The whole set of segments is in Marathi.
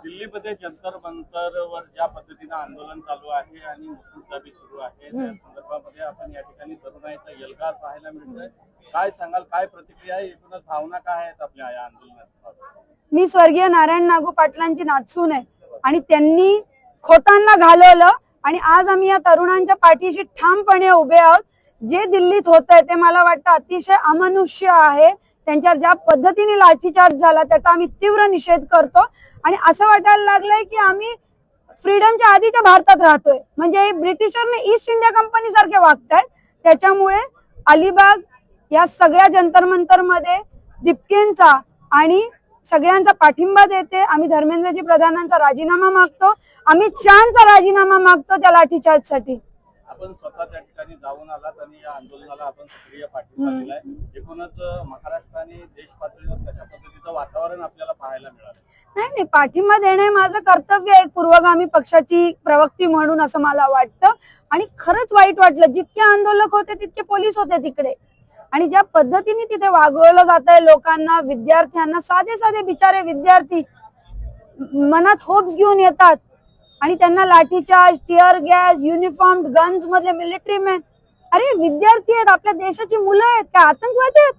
दिल्लीमध्ये जंतर मंतरवर ज्या पद्धतीने आंदोलन चालू आहे आणि मुसुलदाबी सुरू आहे त्या संदर्भामध्ये आपण या ठिकाणी तरुणाईचा एल्गार पाहायला मिळतोय. काय सांगाल, काय प्रतिक्रिया आहे, एकूणच भावना काय आहेत आपल्या या आंदोलनात? मी स्वर्गीय नारायण नागू पाटलांची नातसून आहे आणि त्यांनी खोटांना घालवलं आणि आज आम्ही या तरुणांच्या पाठीशी ठामपणे उभे आहोत. जे दिल्लीत होतंय ते मला वाटतं अतिशय अमनुष्य आहे. त्यांच्यावर ज्या पद्धतीने लाठीचार्ज झाला त्याचा आम्ही तीव्र निषेध करतो आणि असं वाटायला लागलंय की आम्ही फ्रीडमच्या आधीच्या भारतात राहतोय. म्हणजे ब्रिटिशरने ईस्ट इंडिया कंपनी सारखे वागतायत. त्याच्यामुळे अलिबाग या सगळ्या जंतर मंतर मध्ये दीपकेंचा आणि सगळ्यांचा पाठिंबा देते. आम्ही धर्मेंद्रजी प्रधानांचा राजीनामा मागतो, अमित शहाचा राजीनामा मागतो त्या लाठीचार्ज साठी. आपण स्वतः त्या ठिकाणी जाऊन आलात आणि या आंदोलनाला आपण सक्रिय पाठिंबा दिलाय. एकूणच महाराष्ट्र आणि देश पातळीवर कशा पद्धतीचं वातावरण आपल्याला पाहायला मिळालं? नाही, पाठिंबा देणे माझं कर्तव्य आहे पूर्वगामी पक्षाची प्रवक्ती म्हणून असं मला वाटतं. आणि खरंच वाईट वाटलं, जितके आंदोलक होते तितके पोलीस होते तिकडे आणि ज्या पद्धतीने तिथे वागवलं जात आहे लोकांना, विद्यार्थ्यांना, साधे साधे बिचारे विद्यार्थी मनात होप्स घेऊन येतात आणि त्यांना lathicharge, tear gas, uniform, guns मधले मिलिटरी मॅन. अरे विद्यार्थी आहेत, आपल्या देशाची मुलं आहेत, काय आतंकवादी आहेत?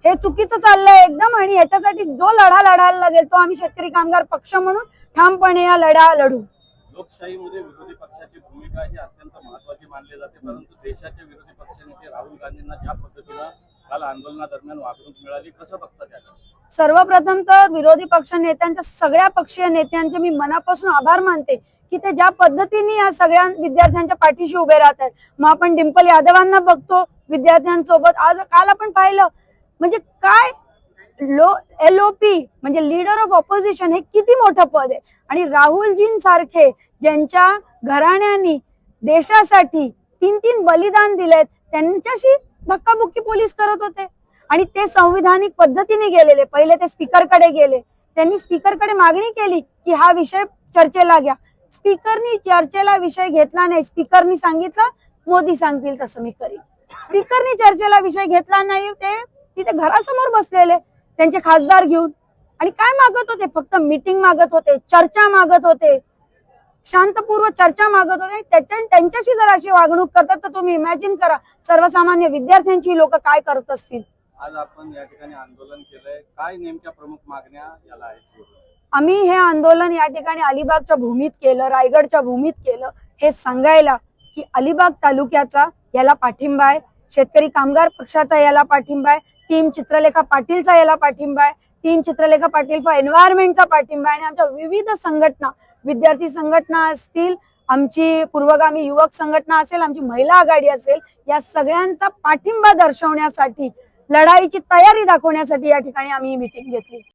हे चुकीचं चाललंय एकदम आणि याच्यासाठी जो लढा लढायला लागेल तो आम्ही शेतकरी कामगार पक्ष म्हणून ठामपणे या लढा लढू. लोकशाहीमध्ये विरोधी पक्षाची भूमिका ही अत्यंत महत्वाची मानली जाते, परंतु देशाचे विरोधी पक्षनेते राहुल गांधींना ज्या पद्धतीनं काल आंदोलनादरम्यान वागणूक मिळाली, कसं बघता त्याला? सर्वप्रथम तर विरोधी पक्ष नेत्यांच्या, सगळ्या पक्षीय नेत्यांचे मी मनापासून आभार मानते की ते ज्या पद्धतीने या सगळ्या विद्यार्थ्यांच्या पाठीशी उभे राहत आहेत. मग आपण डिंपल यादवांना बघतो विद्यार्थ्यांसोबत, आज काल आपण पाहिलं म्हणजे काय LOP म्हणजे लीडर ऑफ ऑपोजिशन हे किती मोठं पद आहे. आणि राहुलजींसारखे ज्यांच्या घराण्यांनी देशासाठी 3-3 बलिदान दिलेत त्यांच्याशी धक्काबुक्की पोलीस करत होते आणि ते संविधानिक पद्धतीने गेलेले. पहिले ते स्पीकरकडे गेले, त्यांनी स्पीकरकडे मागणी केली की हा विषय चर्चेला घ्या. स्पीकरनी चर्चेला विषय घेतला नाही. स्पीकरनी सांगितलं मोदी सांगतील तसं मी करीन. स्पीकरनी चर्चेला विषय घेतला नाही. ते तिथे घरासमोर बसलेले त्यांचे खासदार घेऊन आणि काय मागत होते? फक्त मीटिंग मागत होते, चर्चा मागत होते, शांतपूर्व चर्चा मागत होते. त्यांच्याशी जर अशी वागणूक करतात तर तुम्ही इमॅजिन करा सर्वसामान्य विद्यार्थ्यांची लोक काय करत असतील. आज आपण या ठिकाणी आंदोलन केलंय, काय नेमक्या प्रमुख मागण्या याला आहेत? आम्ही हे आंदोलन या ठिकाणी अलिबागच्या भूमीत केलं, रायगडच्या भूमीत केलं, हे सांगायला की अलिबाग तालुक्याचा याला पाठिंबा आहे, शेतकरी कामगार पक्षाचा याला पाठिंबा आहे, टीम चित्रलेखा पाटीलचा याला पाठिंबा आहे, टीम चित्रलेखा पाटील फॉर एन्व्हायरमेंटचा पाठिंबा आहे आणि आमच्या विविध संघटना, विद्यार्थी संघटना असतील, आमची पूर्वगामी युवक संघटना असेल, आमची महिला आघाडी असेल, या सगळ्यांचा पाठिंबा दर्शवण्यासाठी, लढाईची तयारी दाखवण्यासाठी या ठिकाणी आम्ही मीटिंग घेतली.